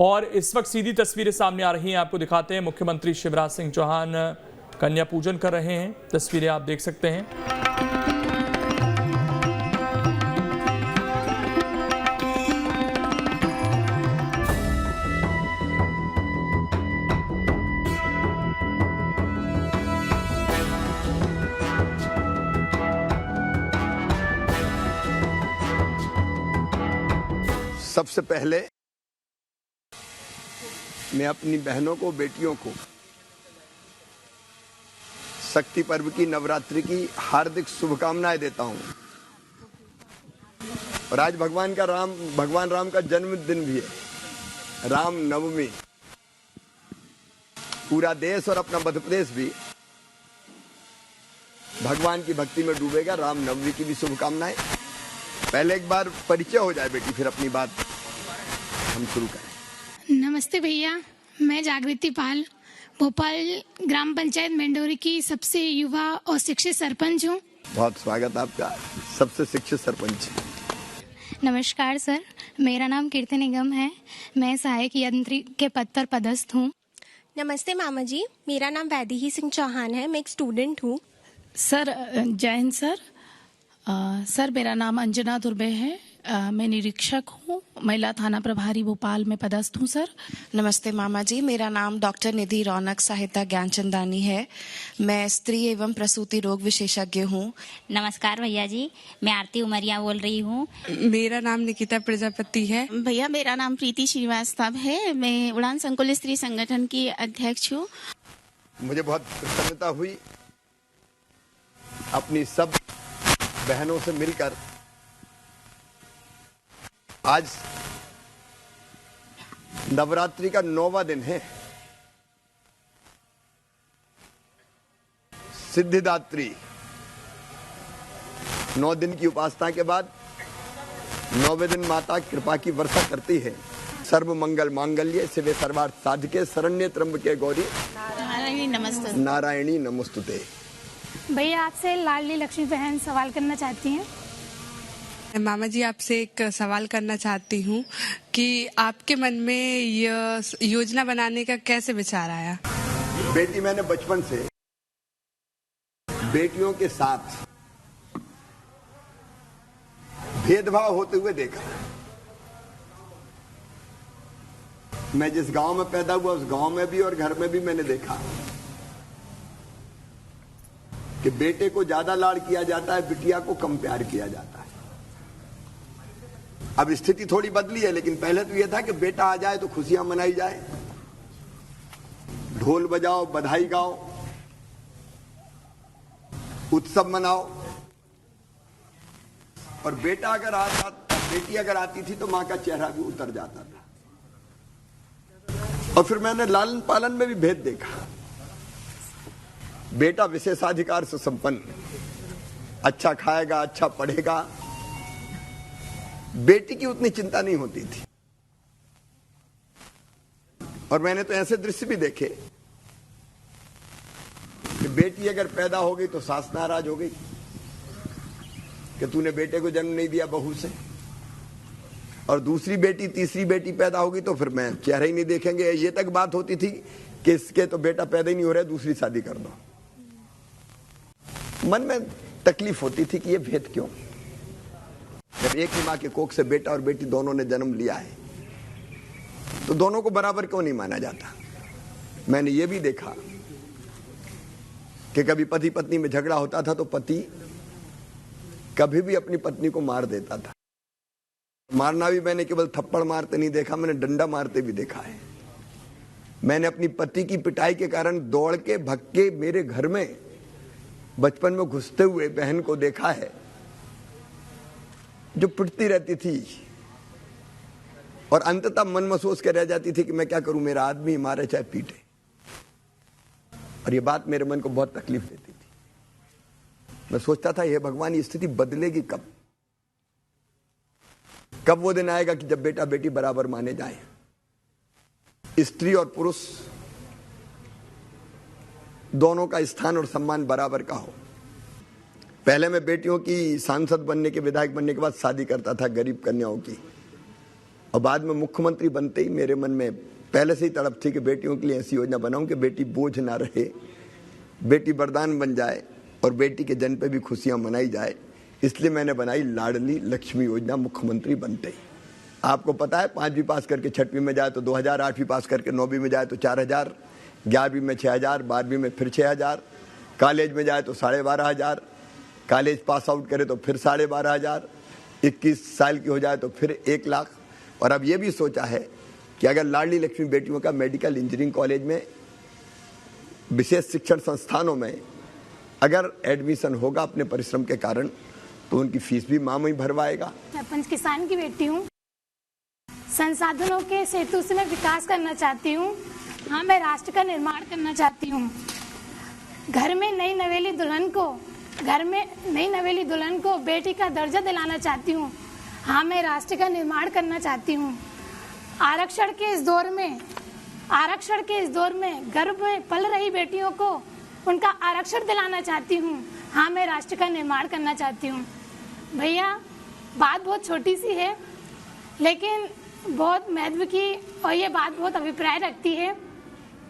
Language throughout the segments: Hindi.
और इस वक्त सीधी तस्वीरें सामने आ रही हैं, आपको दिखाते हैं। मुख्यमंत्री शिवराज सिंह चौहान कन्या पूजन कर रहे हैं, तस्वीरें आप देख सकते हैं। सबसे पहले मैं अपनी बहनों को, बेटियों को शक्ति पर्व की, नवरात्रि की हार्दिक शुभकामनाएं देता हूं। और आज भगवान राम का जन्मदिन भी है, राम नवमी। पूरा देश और अपना मध्य प्रदेश भी भगवान की भक्ति में डूबेगा। राम नवमी की भी शुभकामनाएं। पहले एक बार परिचय हो जाए बेटी, फिर अपनी बात हम शुरू करें। नमस्ते भैया, मैं जागृति पाल, भोपाल ग्राम पंचायत मेंढोरी की सबसे युवा और शिक्षित सरपंच हूँ। बहुत स्वागत आपका, सबसे शिक्षित सरपंच। नमस्कार सर, मेरा नाम कीर्ति निगम है। मैं सहायक यंत्री के पद पर पदस्थ हूँ। नमस्ते मामा जी, मेरा नाम वैदेही सिंह चौहान है। मैं एक स्टूडेंट हूँ। सर जय हिंद सर। सर मेरा नाम अंजना दुर्बे है। मैं निरीक्षक हूँ, महिला थाना प्रभारी भोपाल में पदस्थ हूँ सर। नमस्ते मामा जी, मेरा नाम डॉक्टर निधि रौनक सहायता ज्ञानचंदानी है। मैं स्त्री एवं प्रसूति रोग विशेषज्ञ हूँ। नमस्कार भैया जी, मैं आरती उमरिया बोल रही हूँ। मेरा नाम निकिता प्रजापति है। भैया मेरा नाम प्रीति श्रीवास्तव है। मैं उड़ान संकुल स्त्री संगठन की अध्यक्ष हूँ। मुझे बहुत प्रसन्नता हुई अपनी सब बहनों से मिलकर। आज नवरात्रि का 9वां दिन है। सिद्धिदात्री 9 दिन की उपासना के बाद 9वें दिन माता कृपा की वर्षा करती है। सर्व मंगल मांगल्ये शिवे सर्वार्थ साधके शरण्ये त्र्यंबके गौरी नारायणी नमोस्तुते। भैया आपसे लाडली लक्ष्मी बहन सवाल करना चाहती हैं। मामा जी आपसे एक सवाल करना चाहती हूँ कि आपके मन में यह योजना बनाने का कैसे विचार आया? बेटी, मैंने बचपन से बेटियों के साथ भेदभाव होते हुए देखा। मैं जिस गांव में पैदा हुआ उस गांव में भी और घर में भी मैंने देखा कि बेटे को ज्यादा लाड़ किया जाता है, बिटिया को कम प्यार किया जाता है। अब स्थिति थोड़ी बदली है, लेकिन पहले तो यह था कि बेटा आ जाए तो खुशियां मनाई जाए, ढोल बजाओ, बधाई गाओ, उत्सव मनाओ। और बेटा अगर आता, बेटी अगर आती थी तो मां का चेहरा भी उतर जाता था। और फिर मैंने लालन पालन में भी भेद देखा। बेटा विशेषाधिकार से संपन्न, अच्छा खाएगा, अच्छा पढ़ेगा। बेटी की उतनी चिंता नहीं होती थी। और मैंने तो ऐसे दृश्य भी देखे कि बेटी अगर पैदा हो गई तो सास नाराज हो गई कि तूने बेटे को जन्म नहीं दिया बहू से। और दूसरी बेटी, तीसरी बेटी पैदा होगी तो फिर मैं चेहरा ही नहीं देखेंगे। ये तक बात होती थी कि इसके तो बेटा पैदा ही नहीं हो रहा है, दूसरी शादी कर दो। मन में तकलीफ होती थी कि ये भेद क्यों। जब एक ही मां के कोख से बेटा और बेटी दोनों ने जन्म लिया है तो दोनों को बराबर क्यों नहीं माना जाता। मैंने ये भी देखा कि कभी पति पत्नी में झगड़ा होता था तो पति कभी भी अपनी पत्नी को मार देता था। मारना भी मैंने केवल थप्पड़ मारते नहीं देखा, मैंने डंडा मारते भी देखा है। मैंने अपनी पति की पिटाई के कारण दौड़ के भग के मेरे घर में बचपन में घुसते हुए बहन को देखा है जो पिटती रहती थी और अंततः मन में सोच के रह जाती थी कि मैं क्या करूं, मेरा आदमी मारे चाहे पीटे। और ये बात मेरे मन को बहुत तकलीफ देती थी। मैं सोचता था, हे भगवान, ये स्थिति बदलेगी कब? कब वो दिन आएगा कि जब बेटा बेटी बराबर माने जाए, स्त्री और पुरुष दोनों का स्थान और सम्मान बराबर का हो। पहले मैं बेटियों की सांसद बनने के, विधायक बनने के बाद शादी करता था गरीब कन्याओं की। और बाद में मुख्यमंत्री बनते ही मेरे मन में पहले से ही तड़प थी कि बेटियों के लिए ऐसी योजना बनाऊं कि बेटी बोझ ना रहे, बेटी वरदान बन जाए और बेटी के जन्म पे भी खुशियां मनाई जाए। इसलिए मैंने बनाई लाडली लक्ष्मी योजना मुख्यमंत्री बनते ही। आपको पता है 5वीं पास करके 6वीं में जाए तो 2000, 8वीं पास करके 9वीं में जाए तो 4000, 11वीं में 6000, 12वीं में फिर 6000, कॉलेज में जाए तो 12500, कॉलेज पास आउट करे तो फिर 12500, 21 साल की हो जाए तो फिर 1 लाख। और अब ये भी सोचा है कि अगर लाडली लक्ष्मी बेटियों का मेडिकल, इंजीनियरिंग कॉलेज में, विशेष शिक्षण संस्थानों में अगर एडमिशन होगा अपने परिश्रम के कारण तो उनकी फीस भी मां ही भरवाएगा। सरपंच किसान की बेटी हूँ। संसाधनों के सेतु से मैं विकास करना चाहती हूँ। हाँ, मैं राष्ट्र का निर्माण करना चाहती हूँ। घर में नई नवेली दुल्हन को बेटी का दर्जा दिलाना चाहती हूँ। हाँ, मैं राष्ट्र का निर्माण करना चाहती हूँ। आरक्षण के इस दौर में गर्भ में पल रही बेटियों को उनका आरक्षण दिलाना चाहती हूँ। हाँ, मैं राष्ट्र का निर्माण करना चाहती हूँ। भैया, बात बहुत छोटी सी है लेकिन बहुत महत्व की, और ये बात बहुत अभिप्राय रखती है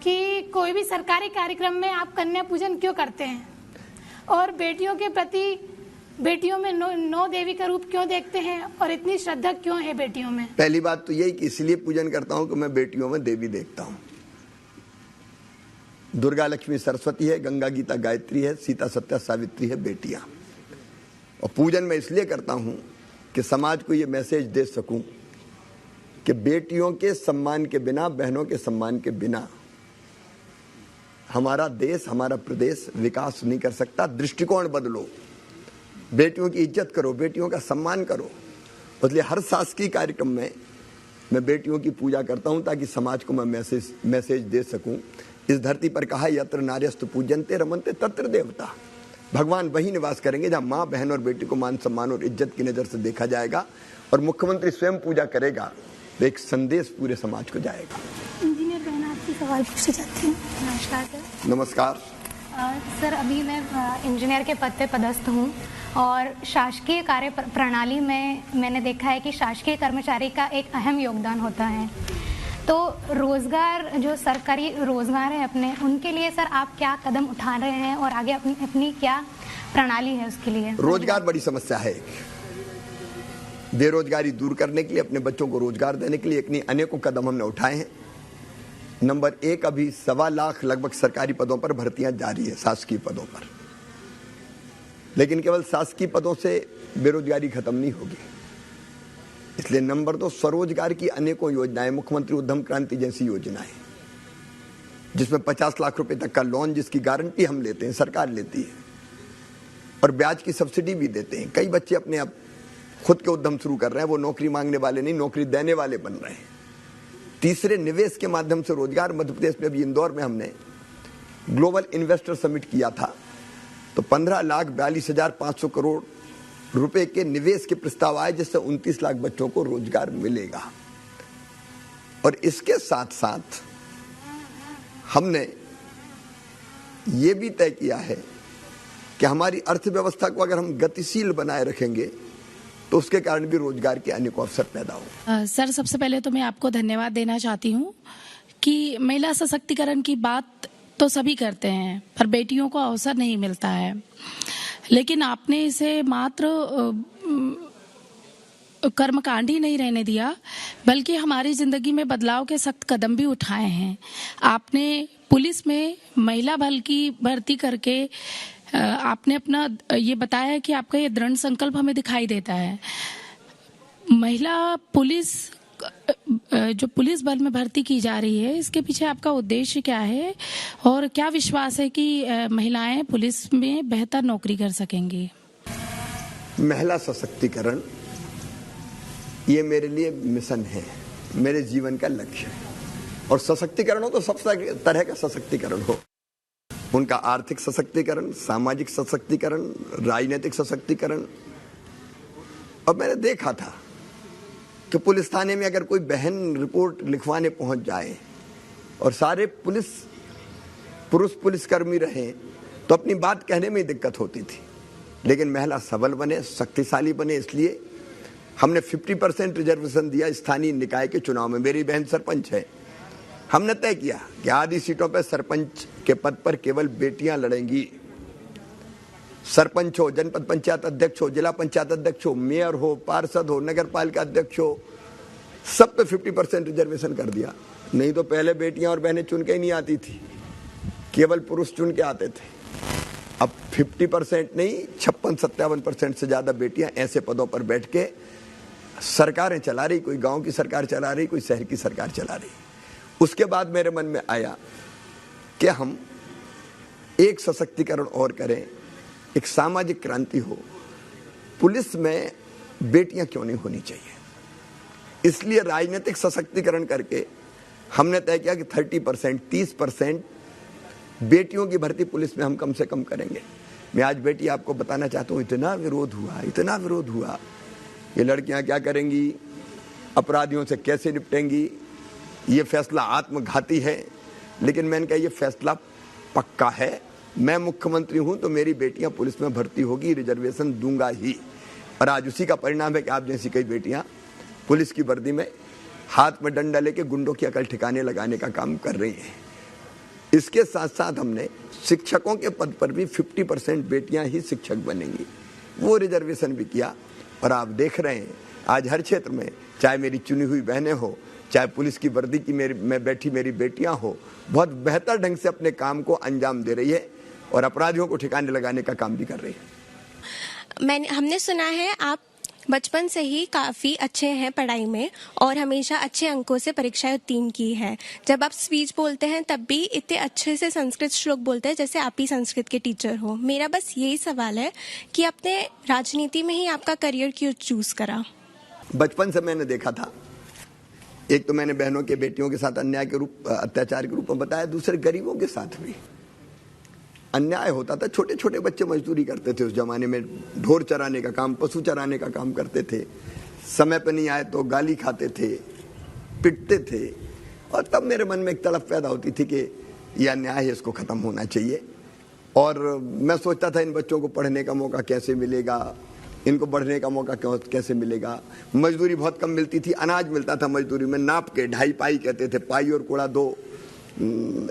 कि कोई भी सरकारी कार्यक्रम में आप कन्या पूजन क्यों करते हैं और बेटियों के प्रति, बेटियों में नौ देवी का रूप क्यों देखते हैं और इतनी श्रद्धा क्यों है बेटियों में? पहली बात तो यही कि इसलिए पूजन करता हूं कि मैं बेटियों में देवी देखता हूं। दुर्गा, लक्ष्मी, सरस्वती है, गंगा, गीता, गायत्री है, सीता, सत्या, सावित्री है बेटियां। और पूजन मैं इसलिए करता हूं कि समाज को ये मैसेज दे सकूं कि बेटियों के सम्मान के बिना, बहनों के सम्मान के बिना हमारा देश, हमारा प्रदेश विकास नहीं कर सकता। दृष्टिकोण बदलो, बेटियों की इज्जत करो, बेटियों का सम्मान करो। इसलिए हर शासकीय कार्यक्रम में मैं बेटियों की पूजा करता हूं ताकि समाज को मैं मैसेज दे सकूं। इस धरती पर कहा यत्र नार्यस्तु पूज्यन्ते रमन्ते तत्र देवता। भगवान वही निवास करेंगे जहां माँ, बहन और बेटी को मान, सम्मान और इज्जत की नजर से देखा जाएगा। और मुख्यमंत्री स्वयं पूजा करेगा तो एक संदेश पूरे समाज को जाएगा। इंजीनियर बहन, आपसे सवाल पूछना चाहती हूँ। नमस्कार सर। नमस्कार सर, अभी मैं इंजीनियर के पद पे पदस्थ हूँ और शासकीय कार्य प्रणाली में मैंने देखा है कि शासकीय कर्मचारी का एक अहम योगदान होता है। तो रोजगार, जो सरकारी रोजगार है अपने, उनके लिए सर आप क्या कदम उठा रहे हैं और आगे अपनी क्या प्रणाली है उसके लिए? रोजगार बड़ी समस्या है। बेरोजगारी दूर करने के लिए, अपने बच्चों को रोजगार देने के लिए अनेकों कदम हमने उठाए हैं। नंबर 1, अभी 1.25 लाख लगभग सरकारी पदों पर भर्तियां जारी है, शासकीय पदों पर। लेकिन केवल शासकीय पदों से बेरोजगारी खत्म नहीं होगी। इसलिए नंबर 2, स्वरोजगार की अनेकों योजनाएं, मुख्यमंत्री उद्यम क्रांति जैसी योजनाएं, जिसमें 50 लाख रुपए तक का लोन, जिसकी गारंटी हम लेते हैं, सरकार लेती है, और ब्याज की सब्सिडी भी देते हैं। कई बच्चे अपने आप खुद के उद्यम शुरू कर रहे हैं। वो नौकरी मांगने वाले नहीं, नौकरी देने वाले बन रहे हैं। तीसरे, निवेश के माध्यम से रोजगार। मध्य प्रदेश में अभी इंदौर में हमने ग्लोबल इन्वेस्टर समिट किया था तो 15,42,500 करोड़ रुपए के निवेश के प्रस्ताव आए, जिससे 29 लाख बच्चों को रोजगार मिलेगा। और इसके साथ साथ हमने ये भी तय किया है कि हमारी अर्थव्यवस्था को अगर हम गतिशील बनाए रखेंगे तो उसके कारण भी रोजगार के अनेकों अवसर पैदा हो। सर, सबसे पहले तो मैं आपको धन्यवाद देना चाहती हूँ कि महिला सशक्तिकरण की बात तो सभी करते हैं पर बेटियों को अवसर नहीं मिलता है। लेकिन आपने इसे मात्र कर्मकांड ही नहीं रहने दिया, बल्कि हमारी जिंदगी में बदलाव के सख्त कदम भी उठाए हैं। आपने पुलिस में महिला बल की भर्ती करके आपने अपना ये बताया कि आपका ये दृढ़ संकल्प हमें दिखाई देता है। महिला पुलिस, जो पुलिस बल में भर्ती की जा रही है, इसके पीछे आपका उद्देश्य क्या है और क्या विश्वास है कि महिलाएं पुलिस में बेहतर नौकरी कर सकेंगी? महिला सशक्तिकरण ये मेरे लिए मिशन है, मेरे जीवन का लक्ष्य है। और सशक्तिकरण हो तो सब तरह का सशक्तिकरण हो, उनका आर्थिक सशक्तिकरण, सामाजिक सशक्तिकरण, राजनीतिक सशक्तिकरण। और मैंने देखा था कि पुलिस थाने में अगर कोई बहन रिपोर्ट लिखवाने पहुंच जाए और सारे पुरुष पुलिसकर्मी रहे तो अपनी बात कहने में ही दिक्कत होती थी। लेकिन महिला सबल बने, शक्तिशाली बने, इसलिए हमने 50% रिजर्वेशन दिया स्थानीय निकाय के चुनाव में। मेरी बहन सरपंच है। हमने तय किया कि आधी सीटों पर सरपंच के पद पर केवल बेटियां लड़ेंगी। सरपंच हो, जनपद पंचायत अध्यक्ष हो, जिला पंचायत अध्यक्ष हो, मेयर हो, पार्षद हो, नगर पालिका अध्यक्ष हो, सब पे 50% रिजर्वेशन कर दिया। नहीं तो पहले बेटियां और बहनें चुन के ही नहीं आती थी, केवल पुरुष चुन के आते थे। अब 50% नहीं, 56-57% से ज्यादा बेटियां ऐसे पदों पर बैठ के सरकारें चला रही। कोई गांव की सरकार चला रही, कोई शहर की सरकार चला रही। उसके बाद मेरे मन में आया कि हम एक सशक्तिकरण और करें, एक सामाजिक क्रांति हो। पुलिस में बेटियां क्यों नहीं होनी चाहिए? इसलिए राजनीतिक सशक्तिकरण करके हमने तय किया कि 30% बेटियों की भर्ती पुलिस में हम कम से कम करेंगे। मैं आज बेटी आपको बताना चाहता हूं, इतना विरोध हुआ। ये लड़कियां क्या करेंगी, अपराधियों से कैसे निपटेंगी, ये फैसला आत्मघाती है। लेकिन मैंने कहा ये फैसला पक्का है। मैं मुख्यमंत्री हूं तो मेरी बेटियां पुलिस में भर्ती होगी, रिजर्वेशन दूंगा ही। और आज उसी का परिणाम है कि आप जैसी कई बेटियां पुलिस की वर्दी में हाथ में डंडा लेके गुंडों की अकल ठिकाने लगाने का काम कर रही हैं। इसके साथ साथ हमने शिक्षकों के पद पर भी 50% बेटियां ही शिक्षक बनेंगी, वो रिजर्वेशन भी किया। और आप देख रहे हैं आज हर क्षेत्र में, चाहे मेरी चुनी हुई बहनें हो, चाहे पुलिस की वर्दी की में बैठी मेरी बेटियां हो, बहुत बेहतर ढंग से अपने काम को अंजाम दे रही है और अपराधियों को ठिकाने लगाने का काम भी कर रही है। हमने सुना है आप बचपन से ही काफ़ी अच्छे हैं पढ़ाई में और हमेशा अच्छे अंकों से परीक्षाएं उत्तीर्ण की है। जब आप स्पीच बोलते हैं तब भी इतने अच्छे से संस्कृत श्लोक बोलते हैं जैसे आप ही संस्कृत के टीचर हो। मेरा बस यही सवाल है कि आपने राजनीति में ही आपका करियर क्यों चूज करा? बचपन से मैंने देखा था, एक तो मैंने बहनों के बेटियों के साथ अत्याचार के रूप में बताया, दूसरे गरीबों के साथ भी अन्याय होता था। छोटे छोटे बच्चे मजदूरी करते थे उस जमाने में, ढोर चराने का काम, पशु चराने का काम करते थे। समय पर नहीं आए तो गाली खाते थे, पिटते थे। और तब मेरे मन में एक तड़प पैदा होती थी कि यह अन्याय है, इसको खत्म होना चाहिए। और मैं सोचता था इन बच्चों को पढ़ने का मौका कैसे मिलेगा, इनको बढ़ने का मौका कैसे मिलेगा। मजदूरी बहुत कम मिलती थी, अनाज मिलता था मजदूरी में नाप के, 2.5 पाई कहते थे, पाई और कोड़ा 2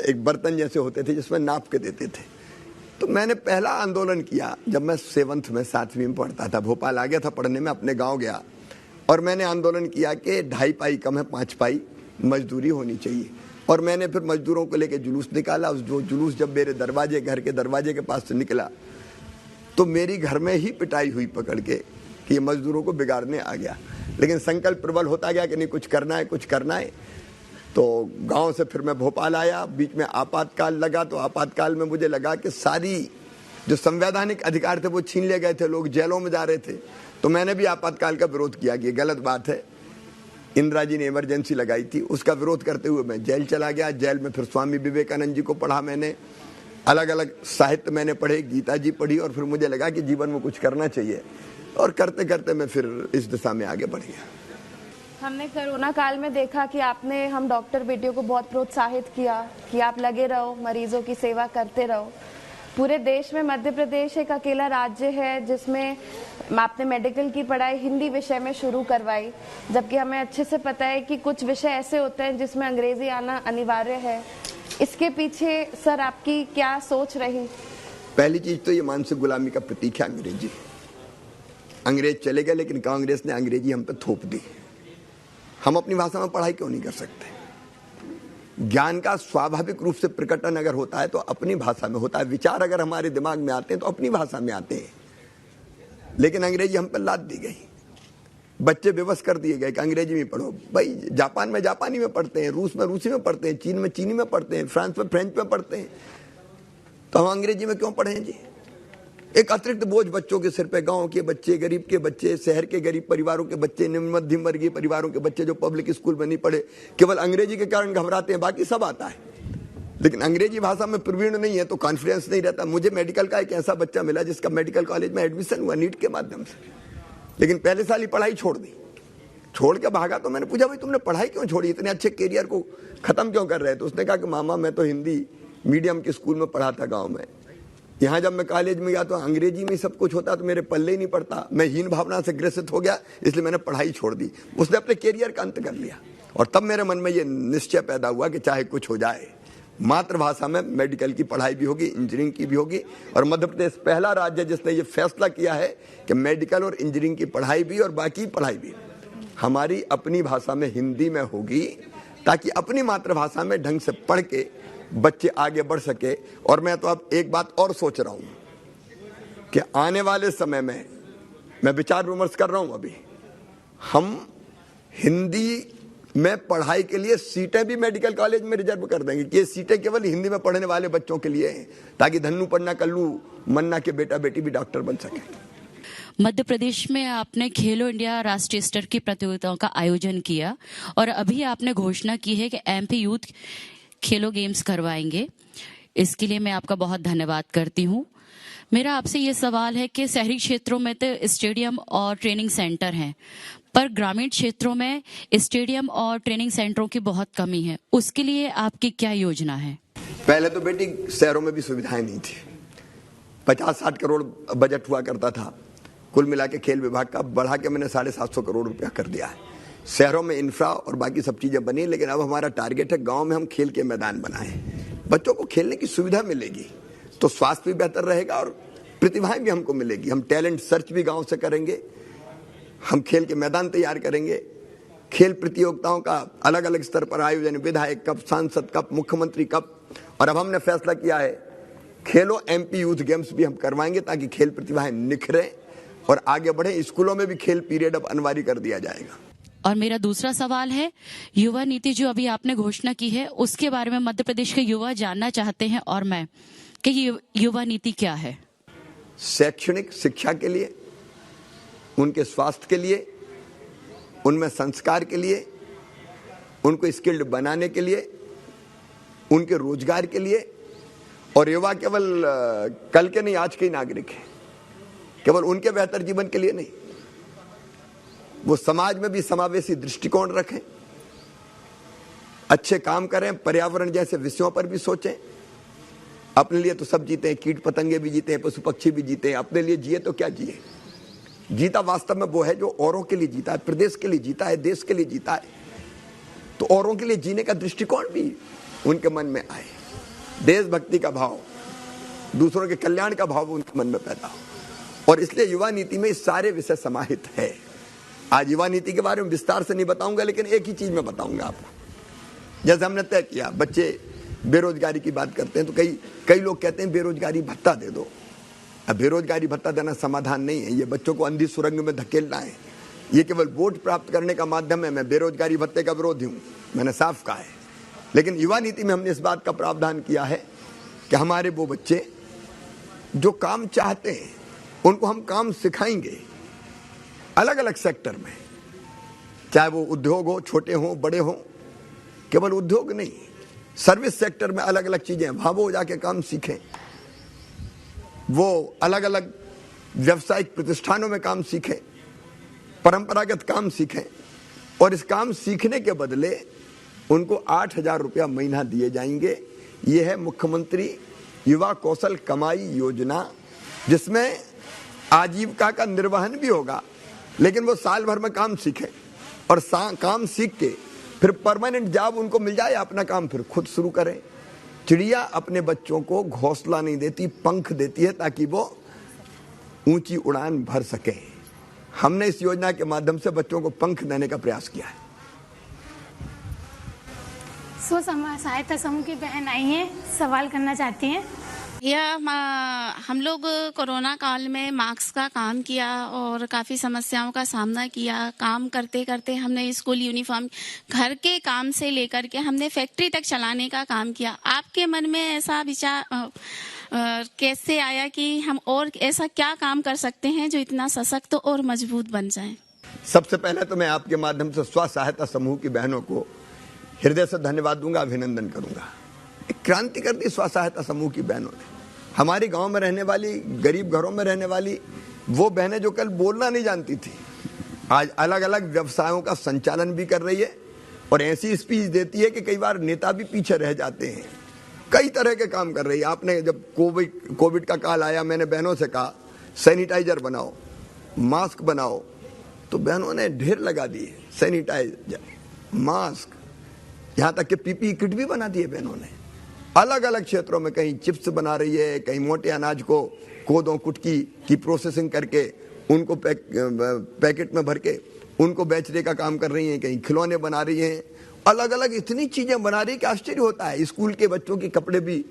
एक बर्तन जैसे होते थे जिसमें नाप के देते थे। तो मैंने पहला आंदोलन किया जब मैं 7th में 7वीं में पढ़ता था। भोपाल आ गया था पढ़ने में, अपने गांव गया और मैंने आंदोलन किया कि 2.5 पाई कम है, 5 पाई मजदूरी होनी चाहिए। और मैंने फिर मजदूरों को लेकर जुलूस निकाला। जो जुलूस जब मेरे घर के दरवाजे के पास से निकला तो मेरी घर में ही पिटाई हुई पकड़ के कि ये मजदूरों को बिगाड़ने आ गया। लेकिन संकल्प प्रबल होता गया कि नहीं, कुछ करना है। तो गांव से फिर मैं भोपाल आया, बीच में आपातकाल लगा। तो आपातकाल में मुझे लगा कि सारी जो संवैधानिक अधिकार थे वो छीन लिए गए थे, लोग जेलों में जा रहे थे। तो मैंने भी आपातकाल का विरोध किया कि ये गलत बात है। इंदिरा जी ने इमरजेंसी लगाई थी, उसका विरोध करते हुए मैं जेल चला गया। जेल में फिर स्वामी विवेकानंद जी को पढ़ा मैंने, अलग अलग साहित्य मैंने पढ़े, गीता जी पढ़ी। और फिर मुझे लगा कि जीवन में कुछ करना चाहिए और करते करते मैं फिर इस दिशा में आगे बढ़ गया। हमने कोरोना काल में देखा कि आपने हम डॉक्टर बेटियों को बहुत प्रोत्साहित किया कि आप लगे रहो, मरीजों की सेवा करते रहो। पूरे देश में मध्य प्रदेश एक अकेला राज्य है जिसमें आपने मेडिकल की पढ़ाई हिंदी विषय में शुरू करवाई, जबकि हमें अच्छे से पता है कि कुछ विषय ऐसे होते हैं जिसमें अंग्रेजी आना अनिवार्य है। इसके पीछे सर आपकी क्या सोच रही? पहली चीज तो ये मानसिक गुलामी का प्रतीक है अंग्रेजी। अंग्रेज चले गए लेकिन कांग्रेस ने अंग्रेजी हम पे थोप दी। हम अपनी भाषा में पढ़ाई क्यों नहीं कर सकते? ज्ञान का स्वाभाविक रूप से प्रकटन अगर होता है तो अपनी भाषा में होता है। विचार अगर हमारे दिमाग में आते हैं तो अपनी भाषा में आते हैं। लेकिन अंग्रेजी हम पर लाद दी गई, बच्चे बेबस कर दिए गए कि अंग्रेजी में पढ़ो। भाई जापान में जापानी में पढ़ते हैं, रूस में रूसी में पढ़ते हैं, चीन में चीनी में पढ़ते हैं, फ्रांस में फ्रेंच में पढ़ते हैं, तो हम अंग्रेजी में क्यों पढ़ें जी? एक अतिरिक्त बोझ बच्चों के सिर पे, गांव के बच्चे, गरीब के बच्चे, शहर के गरीब परिवारों के बच्चे, निम्न मध्यम वर्गीय परिवारों के बच्चे जो पब्लिक स्कूल में नहीं पढ़े, केवल अंग्रेजी के कारण घबराते हैं, बाकी सब आता है। लेकिन अंग्रेजी भाषा में प्रवीण नहीं है तो कॉन्फिडेंस नहीं रहता। मुझे मेडिकल का एक ऐसा बच्चा मिला जिसका मेडिकल कॉलेज में एडमिशन हुआ नीट के माध्यम से, लेकिन पहले साल ही पढ़ाई छोड़ दी, छोड़ के भागा। तो मैंने पूछा भाई तुमने पढ़ाई क्यों छोड़ी, इतने अच्छे करियर को खत्म क्यों कर रहे? तो उसने कहा कि मामा मैं तो हिंदी मीडियम के स्कूल में पढ़ा था गाँव में, यहाँ जब मैं कॉलेज में गया तो अंग्रेजी में सब कुछ होता तो मेरे पल्ले ही नहीं पड़ता। मैं हीन भावना से ग्रसित हो गया, इसलिए मैंने पढ़ाई छोड़ दी। उसने अपने कैरियर का अंत कर लिया और तब मेरे मन में ये निश्चय पैदा हुआ कि चाहे कुछ हो जाए, मातृभाषा में मेडिकल की पढ़ाई भी होगी, इंजीनियरिंग की भी होगी। और मध्य प्रदेश पहला राज्य जिसने ये फैसला किया है कि मेडिकल और इंजीनियरिंग की पढ़ाई भी और बाकी पढ़ाई भी हमारी अपनी भाषा में, हिंदी में होगी, ताकि अपनी मातृभाषा में ढंग से पढ़ के बच्चे आगे बढ़ सके। और मैं तो अब एक बात और सोच रहा हूं कि आने वाले समय में मैं विचार विमर्श कर रहा हूं, अभी हम हिंदी में पढ़ाई के लिए सीटें भी मेडिकल कॉलेज में रिजर्व कर देंगे कि ये सीटें केवल हिंदी में पढ़ने वाले बच्चों के लिए हैं, ताकि धन्नू पन्ना कल्लू मन्ना के बेटा बेटी भी डॉक्टर बन सके। मध्य प्रदेश में आपने खेलो इंडिया राष्ट्रीय स्तर की प्रतियोगिताओं का आयोजन किया और अभी आपने घोषणा की है कि एमपी यूथ खेलो गेम्स करवाएंगे। इसके लिए मैं आपका बहुत धन्यवाद करती हूँ। मेरा आपसे ये सवाल है कि शहरी क्षेत्रों में तो स्टेडियम और ट्रेनिंग सेंटर हैं, पर ग्रामीण क्षेत्रों में स्टेडियम और ट्रेनिंग सेंटरों की बहुत कमी है। उसके लिए आपकी क्या योजना है? पहले तो बेटी शहरों में भी सुविधाएं नहीं थी। 50-60 करोड़ बजट हुआ करता था कुल मिला के खेल विभाग का, बढ़ा के मैंने 750 करोड़ रुपया कर दिया है। शहरों में इंफ्रा और बाकी सब चीजें बनी, लेकिन अब हमारा टारगेट है गांव में हम खेल के मैदान बनाएं। बच्चों को खेलने की सुविधा मिलेगी तो स्वास्थ्य भी बेहतर रहेगा और प्रतिभाएं भी हमको मिलेगी। हम टैलेंट सर्च भी गांव से करेंगे, हम खेल के मैदान तैयार करेंगे, खेल प्रतियोगिताओं का अलग अलग स्तर पर आयोजन, विधायक कप, सांसद कप, मुख्यमंत्री कप, और अब हमने फैसला किया है खेलो एमपी यूथ गेम्स भी हम करवाएंगे ताकि खेल प्रतिभाएं निखरें और आगे बढ़े। स्कूलों में भी खेल पीरियड अब अनिवार्य कर दिया जाएगा। और मेरा दूसरा सवाल है, युवा नीति जो अभी आपने घोषणा की है उसके बारे में मध्य प्रदेश के युवा जानना चाहते हैं और मैं कि युवा नीति क्या है? शैक्षणिक शिक्षा के लिए, उनके स्वास्थ्य के लिए, उनमें संस्कार के लिए, उनको स्किल्ड बनाने के लिए, उनके रोजगार के लिए। और युवा केवल कल के नहीं आज के ही नागरिक हैं, केवल उनके बेहतर जीवन के लिए नहीं, वो समाज में भी समावेशी दृष्टिकोण रखें, अच्छे काम करें, पर्यावरण जैसे विषयों पर भी सोचें। अपने लिए तो सब जीते हैं, कीट पतंगे भी जीते हैं, पशु पक्षी भी जीते हैं, अपने लिए जिए तो क्या जिए। जीता वास्तव में वो है जो औरों के लिए जीता है, प्रदेश के लिए जीता है, देश के लिए जीता है। तो औरों के लिए जीने का दृष्टिकोण भी उनके मन में आए, देशभक्ति का भाव, दूसरों के कल्याण का भाव उनके मन में पैदा हो। और इसलिए युवा नीति में सारे विषय समाहित है। आज युवा नीति के बारे में विस्तार से नहीं बताऊंगा, लेकिन एक ही चीज में बताऊंगा आपको। जैसे हमने तय किया, बच्चे बेरोजगारी की बात करते हैं तो कई लोग कहते हैं बेरोजगारी भत्ता दे दो। अब बेरोजगारी भत्ता देना समाधान नहीं है, ये बच्चों को अंधी सुरंग में धकेलना है, ये केवल वोट प्राप्त करने का माध्यम है। मैं बेरोजगारी भत्ते का विरोधी हूं, मैंने साफ कहा है। लेकिन युवा नीति में हमने इस बात का प्रावधान किया है कि हमारे वो बच्चे जो काम चाहते हैं उनको हम काम सिखाएंगे अलग अलग सेक्टर में, चाहे वो उद्योग हो, छोटे हो, बड़े हो। केवल उद्योग नहीं, सर्विस सेक्टर में अलग अलग चीजें, वहां वो जाके काम सीखें, वो अलग अलग व्यवसायिक प्रतिष्ठानों में काम सीखें, परंपरागत काम सीखें। और इस काम सीखने के बदले उनको 8,000 रुपया महीना दिए जाएंगे। ये है मुख्यमंत्री युवा कौशल कमाई योजना, जिसमें आजीविका का निर्वहन भी होगा, लेकिन वो साल भर में काम सीखे और काम सीख के फिर परमानेंट जॉब उनको मिल जाए, अपना काम फिर खुद शुरू करें। चिड़िया अपने बच्चों को घोंसला नहीं देती, पंख देती है ताकि वो ऊंची उड़ान भर सके। हमने इस योजना के माध्यम से बच्चों को पंख देने का प्रयास किया है। स्व सहायता समूह की बहन आई हैं, सवाल करना चाहती हैं। हम लोग कोरोना काल में मास्क का काम किया और काफ़ी समस्याओं का सामना किया। काम करते करते हमने स्कूल यूनिफॉर्म, घर के काम से लेकर के हमने फैक्ट्री तक चलाने का काम किया। आपके मन में ऐसा विचार कैसे आया कि हम और ऐसा क्या काम कर सकते हैं जो इतना सशक्त और मजबूत बन जाए? सबसे पहले तो मैं आपके माध्यम से स्व सहायता समूह की बहनों को हृदय से धन्यवाद दूंगा, अभिनंदन करूंगा। एक क्रांति कर दी स्व सहायता समूह की बहनों ने। हमारे गांव में रहने वाली, गरीब घरों में रहने वाली वो बहनें जो कल बोलना नहीं जानती थी, आज अलग अलग व्यवसायों का संचालन भी कर रही है और ऐसी स्पीच देती है कि कई बार नेता भी पीछे रह जाते हैं। कई तरह के काम कर रही है। आपने जब कोविड का काल आया, मैंने बहनों से कहा सैनिटाइजर बनाओ, मास्क बनाओ, तो बहनों ने ढेर लगा दिए, सैनिटाइजर, मास्क, यहाँ तक कि पीपीई किट भी बना दिए बहनों ने। अलग अलग क्षेत्रों में कहीं चिप्स बना रही है, कहीं मोटे अनाज को कोदों कुटकी की प्रोसेसिंग करके उनको पैकेट में भर के उनको बेचने का काम कर रही हैं, कहीं खिलौने बना रही हैं, अलग अलग इतनी चीजें बना रही है कि आश्चर्य होता है। स्कूल के बच्चों के कपड़े भी,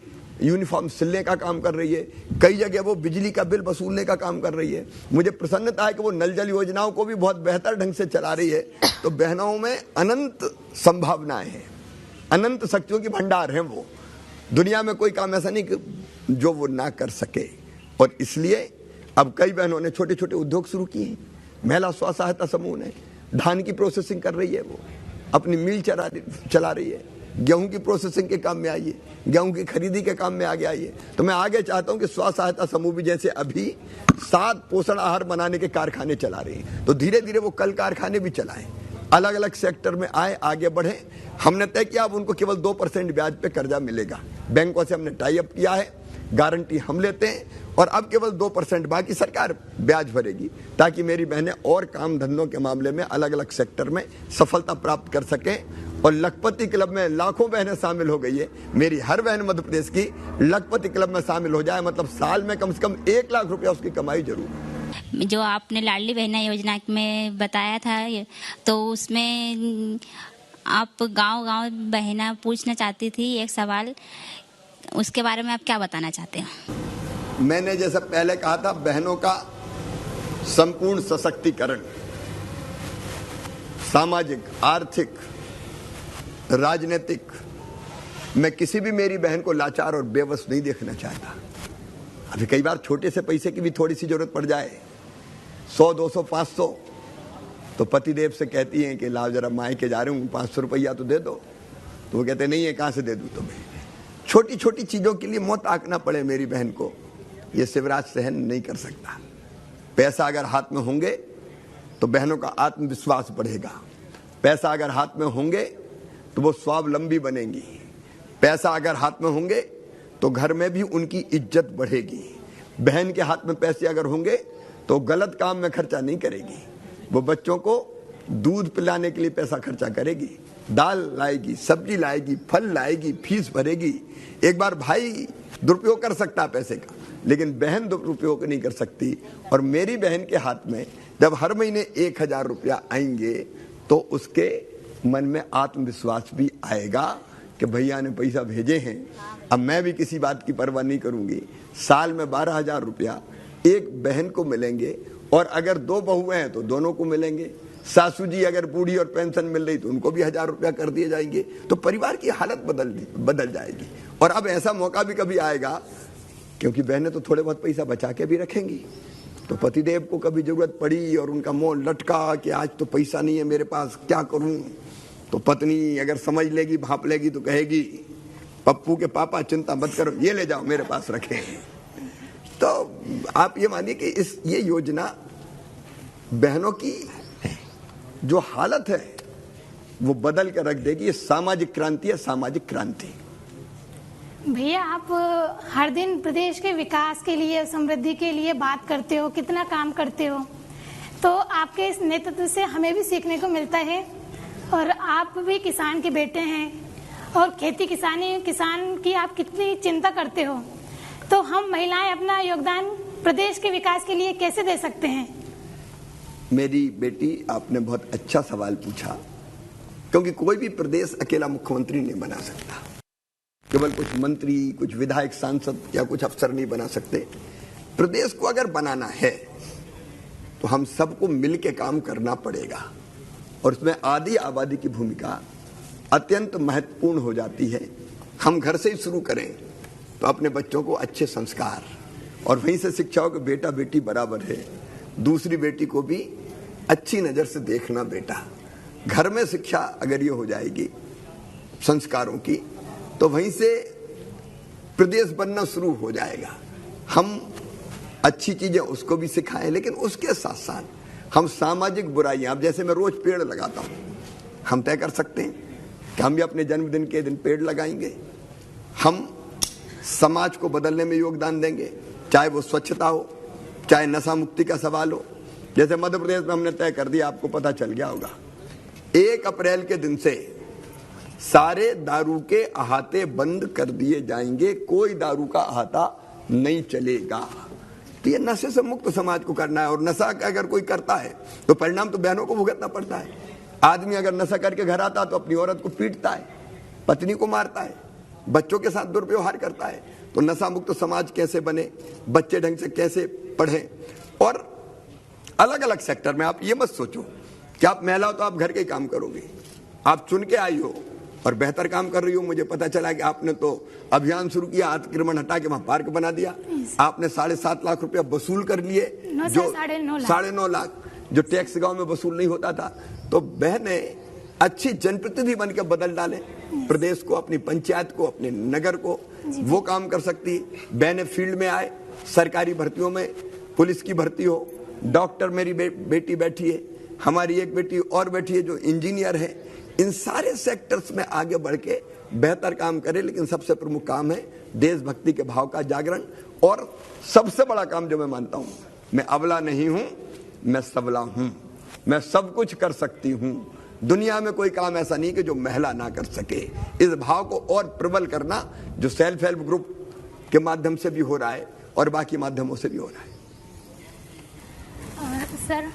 यूनिफॉर्म सिलने का काम कर रही है, कई जगह वो बिजली का बिल वसूलने का काम कर रही है। मुझे प्रसन्नता है कि वो नल जल योजनाओं को भी बहुत बेहतर ढंग से चला रही है। तो बहनों में अनंत संभावनाएं हैं, अनंत शक्तियों की भंडार है। वो दुनिया में कोई काम ऐसा नहीं कि जो वो ना कर सके। और इसलिए अब कई बहनों ने छोटे छोटे उद्योग शुरू किए हैं। महिला स्व सहायता समूह ने धान की प्रोसेसिंग कर रही है, वो अपनी मिल चला रही है, गेहूं की प्रोसेसिंग के काम में आई है, गेहूं की खरीदी के काम में आगे आई है। तो मैं आगे चाहता हूं कि स्व सहायता समूह भी जैसे अभी 7 पोषण आहार बनाने के कारखाने चला रही हैं, तो धीरे धीरे वो कल कारखाने भी चलाएं, अलग अलग सेक्टर में आए, आगे बढ़े। हमने तय किया अब उनको केवल 2% ब्याज पे कर्जा मिलेगा। बैंकों से हमने टाई अप किया है, गारंटी हम लेते हैं और अब केवल 2%, बाकी सरकार ब्याज भरेगी, ताकि मेरी बहनें और काम धंधों के मामले में अलग अलग सेक्टर में सफलता प्राप्त कर सकें। और लखपति क्लब में लाखों बहनें शामिल हो गई है। मेरी हर बहन मध्य प्रदेश की लखपति क्लब में शामिल हो जाए, मतलब साल में कम से कम 1 लाख रुपया उसकी कमाई जरूर। जो आपने लाडली बहना योजना में बताया था, तो उसमें आप गांव-गांव बहना पूछना चाहती थी एक सवाल, उसके बारे में आप क्या बताना चाहते हैं? मैंने जैसा पहले कहा था, बहनों का संपूर्ण सशक्तिकरण, सामाजिक, आर्थिक, राजनीतिक, मैं किसी भी मेरी बहन को लाचार और बेबस नहीं देखना चाहता। अभी कई बार छोटे से पैसे की भी थोड़ी सी जरूरत पड़ जाए, 100, 200, 500, तो पतिदेव से कहती हैं कि लाओ जरा मायके जा रहे हूँ, 500 रुपया तो दे दो। तो वो कहते नहीं है, कहाँ से दे दूँ तुम्हें। छोटी छोटी चीजों के लिए मौत आंकना पड़े मेरी बहन को, ये शिवराज सहन नहीं कर सकता। पैसा अगर हाथ में होंगे तो बहनों का आत्मविश्वास बढ़ेगा। पैसा अगर हाथ में होंगे तो वो स्वावलंबी बनेंगी। पैसा अगर हाथ में होंगे तो घर में भी उनकी इज्जत बढ़ेगी। बहन के हाथ में पैसे अगर होंगे तो गलत काम में खर्चा नहीं करेगी। वो बच्चों को दूध पिलाने के लिए पैसा खर्चा करेगी, दाल लाएगी, सब्जी लाएगी, फल लाएगी, फीस भरेगी। एक बार भाई दुरुपयोग कर सकता है पैसे का, लेकिन बहन दुरुपयोग नहीं कर सकती। और मेरी बहन के हाथ में जब हर महीने 1000 रुपया आएंगे तो उसके मन में आत्मविश्वास भी आएगा कि भैया ने पैसा भेजे हैं, अब मैं भी किसी बात की परवाह नहीं करूंगी। साल में 12,000 रुपया एक बहन को मिलेंगे, और अगर 2 बहुएं हैं तो दोनों को मिलेंगे। सासू जी अगर बूढ़ी और पेंशन मिल रही तो उनको भी 1000 रुपया कर दिए जाएंगे। तो परिवार की हालत बदल जाएगी। और अब ऐसा मौका भी कभी आएगा, क्योंकि बहनें तो थोड़े बहुत पैसा बचा के भी रखेंगी, तो पतिदेव को कभी जरूरत पड़ी और उनका मुंह लटका कि आज तो पैसा नहीं है मेरे पास, क्या करूं, तो पत्नी अगर समझ लेगी, भाप लेगी, तो कहेगी पप्पू के पापा चिंता मत करो, ये ले जाओ मेरे पास रखे। तो आप ये मानिए कि ये योजना बहनों की जो हालत है वो बदल कर रख देगी। ये सामाजिक क्रांति है, सामाजिक क्रांति। भैया, आप हर दिन प्रदेश के विकास के लिए, समृद्धि के लिए बात करते हो, कितना काम करते हो, तो आपके इस नेतृत्व से हमें भी सीखने को मिलता है। और आप भी किसान के बेटे हैं, और खेती किसान की आप कितनी चिंता करते हो, तो हम महिलाएं अपना योगदान प्रदेश के विकास के लिए कैसे दे सकते हैं? मेरी बेटी, आपने बहुत अच्छा सवाल पूछा, क्योंकि कोई भी प्रदेश अकेला मुख्यमंत्री नहीं बना सकता। केवल कुछ मंत्री, कुछ विधायक, सांसद या कुछ अफसर नहीं बना सकते। प्रदेश को अगर बनाना है तो हम सबको मिलकर काम करना पड़ेगा, और उसमें आधी आबादी की भूमिका अत्यंत महत्वपूर्ण हो जाती है। हम घर से ही शुरू करें तो अपने बच्चों को अच्छे संस्कार, और वहीं से शिक्षा हो कि बेटा बेटी बराबर है, दूसरी बेटी को भी अच्छी नजर से देखना। बेटा घर में शिक्षा अगर ये हो जाएगी संस्कारों की, तो वहीं से प्रदेश बनना शुरू हो जाएगा। हम अच्छी चीजें उसको भी सिखाएं, लेकिन उसके साथ साथ हम सामाजिक बुराइयां, अब जैसे मैं रोज पेड़ लगाता हूं, हम तय कर सकते हैं कि हम भी अपने जन्मदिन के दिन पेड़ लगाएंगे। हम समाज को बदलने में योगदान देंगे, चाहे वो स्वच्छता हो, चाहे नशा मुक्ति का सवाल हो। जैसे मध्य प्रदेश में हमने तय कर दिया, आपको पता चल गया होगा, 1 अप्रैल के दिन से सारे दारू के अहाते बंद कर दिए जाएंगे, कोई दारू का अहाता नहीं चलेगा। तो ये नशे से मुक्त समाज को करना है। और नशा अगर कोई करता है तो परिणाम तो बहनों को भुगतना पड़ता है। आदमी अगर नशा करके घर आता तो अपनी औरत को पीटता है, पत्नी को मारता है, बच्चों के साथ दुर्व्यवहार करता है। तो नशा मुक्त समाज कैसे बने, बच्चे ढंग से कैसे पढ़ें। और अलग अलग सेक्टर में आप ये मत सोचो कि आप महिला हो तो आप घर के काम करोगे। आप चुन के आई हो और बेहतर काम कर रही हो। मुझे पता चला कि आपने तो अभियान शुरू किया, अतिक्रमण हटा के वहां पार्क बना दिया। आपने 7.5 लाख रुपया वसूल कर लिए, जो 9.5 लाख जो टैक्स गांव में वसूल नहीं होता था। तो बहनें अच्छी जनप्रतिनिधि बन के बदल डालें प्रदेश को, अपनी पंचायत को, अपने नगर को, वो काम कर सकती है। बहनें फील्ड में आए, सरकारी भर्तियों में, पुलिस की भर्ती हो, डॉक्टर मेरी बेटी बैठी है, हमारी एक बेटी और बैठी है जो इंजीनियर है। इन सारे सेक्टर्स में आगे बढ़ के बेहतर काम करे। लेकिन सबसे प्रमुख काम है देशभक्ति के भाव का जागरण। और सबसे बड़ा काम जो मैं मानता हूं, मैं अबला नहीं हूं, मैं सबला हूं, मैं सब कुछ कर सकती हूं। दुनिया में कोई काम ऐसा नहीं कि जो महिला ना कर सके। इस भाव को और प्रबल करना जो सेल्फ हेल्प ग्रुप के माध्यम से भी हो रहा है और बाकी माध्यमों से भी हो रहा है। सर,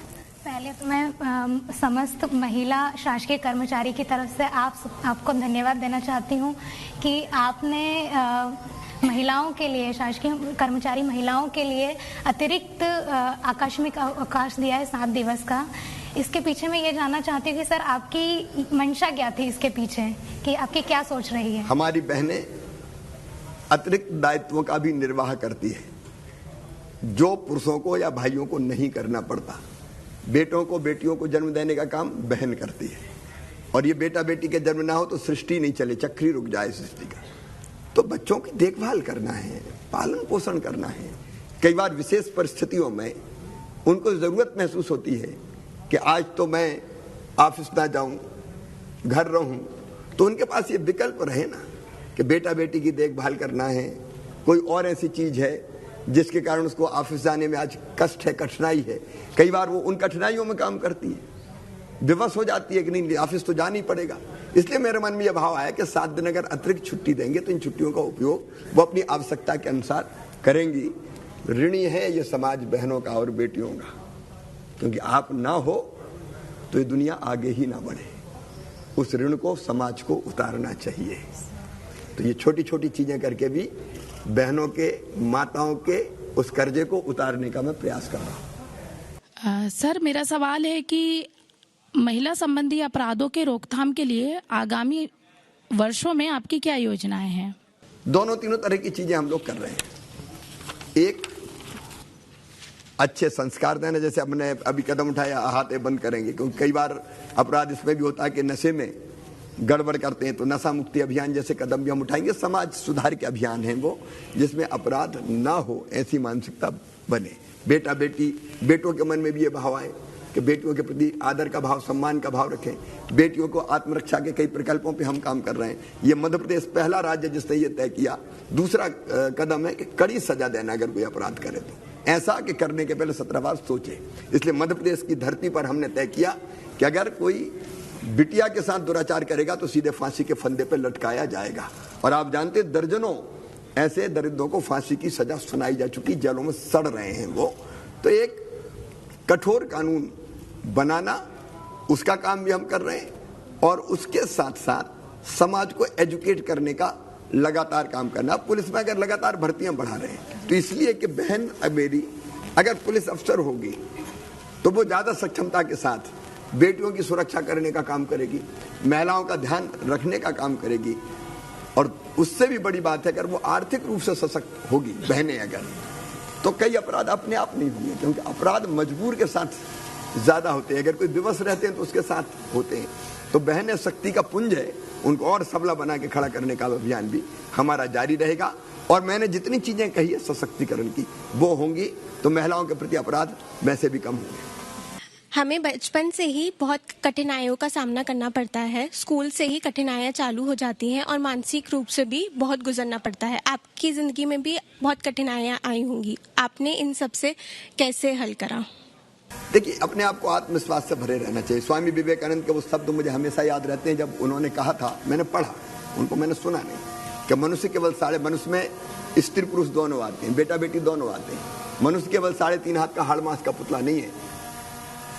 पहले तो मैं समस्त महिला शासकीय कर्मचारी की तरफ से आपको धन्यवाद देना चाहती हूँ कि आपने महिलाओं के लिए, शासकीय कर्मचारी महिलाओं के लिए अतिरिक्त आकस्मिक अवकाश दिया है 7 दिवस का। इसके पीछे मैं ये जानना चाहती हूँ कि सर आपकी मंशा क्या थी इसके पीछे, कि आपकी क्या सोच रही है? हमारी बहनें अतिरिक्त दायित्वों का भी निर्वाह करती है जो पुरुषों को या भाइयों को नहीं करना पड़ता। बेटों को, बेटियों को जन्म देने का काम बहन करती है। और ये बेटा बेटी के जन्म ना हो तो सृष्टि नहीं चले, चक्री रुक जाए सृष्टि का। तो बच्चों की देखभाल करना है, पालन पोषण करना है। कई बार विशेष परिस्थितियों में उनको जरूरत महसूस होती है कि आज तो मैं ऑफिस ना जाऊं, घर रहूं, तो उनके पास ये विकल्प रहे ना कि बेटा बेटी की देखभाल करना है। कोई और ऐसी चीज है जिसके कारण उसको ऑफिस जाने में आज कष्ट है, कठिनाई है। कई बार वो उन कठिनाइयों में काम करती है, विवश हो जाती है कि नहीं ऑफिस तो जाना ही पड़ेगा। इसलिए मेरे मन में यह भाव आया कि 7 दिन अगर अतिरिक्त छुट्टी देंगे तो इन छुट्टियों का उपयोग वो अपनी आवश्यकता के अनुसार करेंगी। ऋणी है ये समाज बहनों का और बेटियों का, क्योंकि आप ना हो तो ये दुनिया आगे ही ना बढ़े। उस ऋण को समाज को उतारना चाहिए। तो ये छोटी छोटी चीजें करके भी बहनों के, माताओं के उस कर्जे को उतारने का मैं प्रयास कर रहा हूँ। सर, मेरा सवाल है कि महिला संबंधी अपराधों के रोकथाम के लिए आगामी वर्षों में आपकी क्या योजनाएं हैं? दोनों तीनों तरह की चीजें हम लोग कर रहे हैं। एक, अच्छे संस्कार देना, जैसे हमने अभी कदम उठाया अहाते बंद करेंगे, क्योंकि कई बार अपराध इसमें भी होता है कि नशे में गड़बड़ करते हैं। तो नशा मुक्ति अभियान जैसे कदम भी हम उठाएंगे। समाज सुधार के अभियान है वो, जिसमें अपराध ना हो ऐसी मानसिकता बने। बेटा बेटी, बेटों के मन में भी ये भाव आए कि बेटियों के प्रति आदर का भाव, सम्मान का भाव रखें। बेटियों को आत्मरक्षा के कई प्रकल्पों पे हम काम कर रहे हैं। ये मध्य प्रदेश पहला राज्य जिसने ये तय किया। दूसरा कदम है कि कड़ी सजा देना अगर कोई अपराध करे तो, ऐसा कि करने के पहले 17 बार सोचे। इसलिए मध्य प्रदेश की धरती पर हमने तय किया कि अगर कोई बिटिया के साथ दुराचार करेगा तो सीधे फांसी के फंदे पर लटकाया जाएगा। और आप जानते दर्जनों ऐसे दरिद्रों को फांसी की सजा सुनाई जा चुकी, जेलों में सड़ रहे हैं वो। तो एक कठोर कानून बनाना, उसका काम भी हम कर रहे हैं। और उसके साथ साथ समाज को एजुकेट करने का लगातार काम करना। पुलिस में अगर लगातार भर्तियां बढ़ा रहे हैं तो इसलिए कि बहन मेरी अगर पुलिस अफसर होगी तो वो ज्यादा सक्षमता के साथ बेटियों की सुरक्षा करने का काम करेगी, महिलाओं का ध्यान रखने का काम करेगी। और उससे भी बड़ी बात है अगर वो आर्थिक रूप से सशक्त होगी बहनें अगर, तो कई अपराध अपने आप नहीं होंगे, क्योंकि अपराध मजबूर के साथ ज्यादा होते हैं। अगर कोई विवश रहते हैं तो उसके साथ होते हैं। तो बहनें शक्ति का पुंज है, उनको और सबला बना के खड़ा करने का अभियान भी हमारा जारी रहेगा। और मैंने जितनी चीजें कही है सशक्तिकरण की, वो होंगी तो महिलाओं के प्रति अपराध वैसे भी कम होंगे। हमें बचपन से ही बहुत कठिनाइयों का सामना करना पड़ता है। स्कूल से ही कठिनाइयाँ चालू हो जाती हैं और मानसिक रूप से भी बहुत गुजरना पड़ता है। आपकी ज़िंदगी में भी बहुत कठिनाइयाँ आई होंगी, आपने इन सब से कैसे हल करा? देखिए, अपने आप को आत्मविश्वास से भरे रहना चाहिए। स्वामी विवेकानंद के वो शब्द मुझे हमेशा याद रहते हैं। जब उन्होंने कहा था, मैंने पढ़ा, उनको मैंने सुना नहीं, कि मनुष्य केवल मनुष्य में स्त्री पुरुष दोनों आते हैं, बेटा बेटी दोनों आते हैं। मनुष्य केवल 3.5 हाथ का हाड़ मांस का पुतला नहीं है,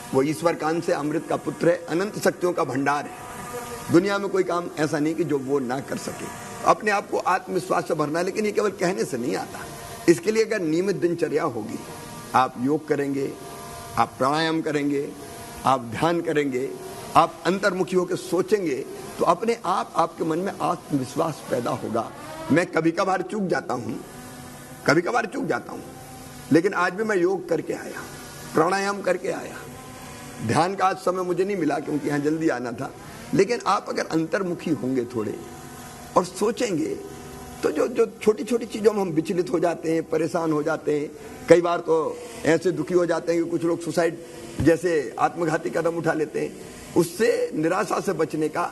वो ईश्वर कान से अमृत का पुत्र है, अनंत शक्तियों का भंडार है। दुनिया में कोई काम ऐसा नहीं कि जो वो ना कर सके। अपने आप को आत्मविश्वास से भरना है, लेकिन ये केवल कहने से नहीं आता। इसके लिए अगर नियमित दिनचर्या होगी, आप योग करेंगे, आप प्राणायाम करेंगे, आप ध्यान करेंगे, आप अंतर्मुखी होकर सोचेंगे, तो अपने आप आपके मन में आत्मविश्वास पैदा होगा। मैं कभी कभार चूक जाता हूँ, लेकिन आज भी मैं योग करके आया, प्राणायाम करके आया। ध्यान का आज समय मुझे नहीं मिला क्योंकि यहाँ जल्दी आना था, लेकिन आप अगर अंतर्मुखी होंगे थोड़े और सोचेंगे, तो जो छोटी छोटी चीजों में हम विचलित हो जाते हैं, परेशान हो जाते हैं, कई बार तो ऐसे दुखी हो जाते हैं कि कुछ लोग सुसाइड जैसे आत्मघाती कदम उठा लेते हैं। उससे, निराशा से बचने का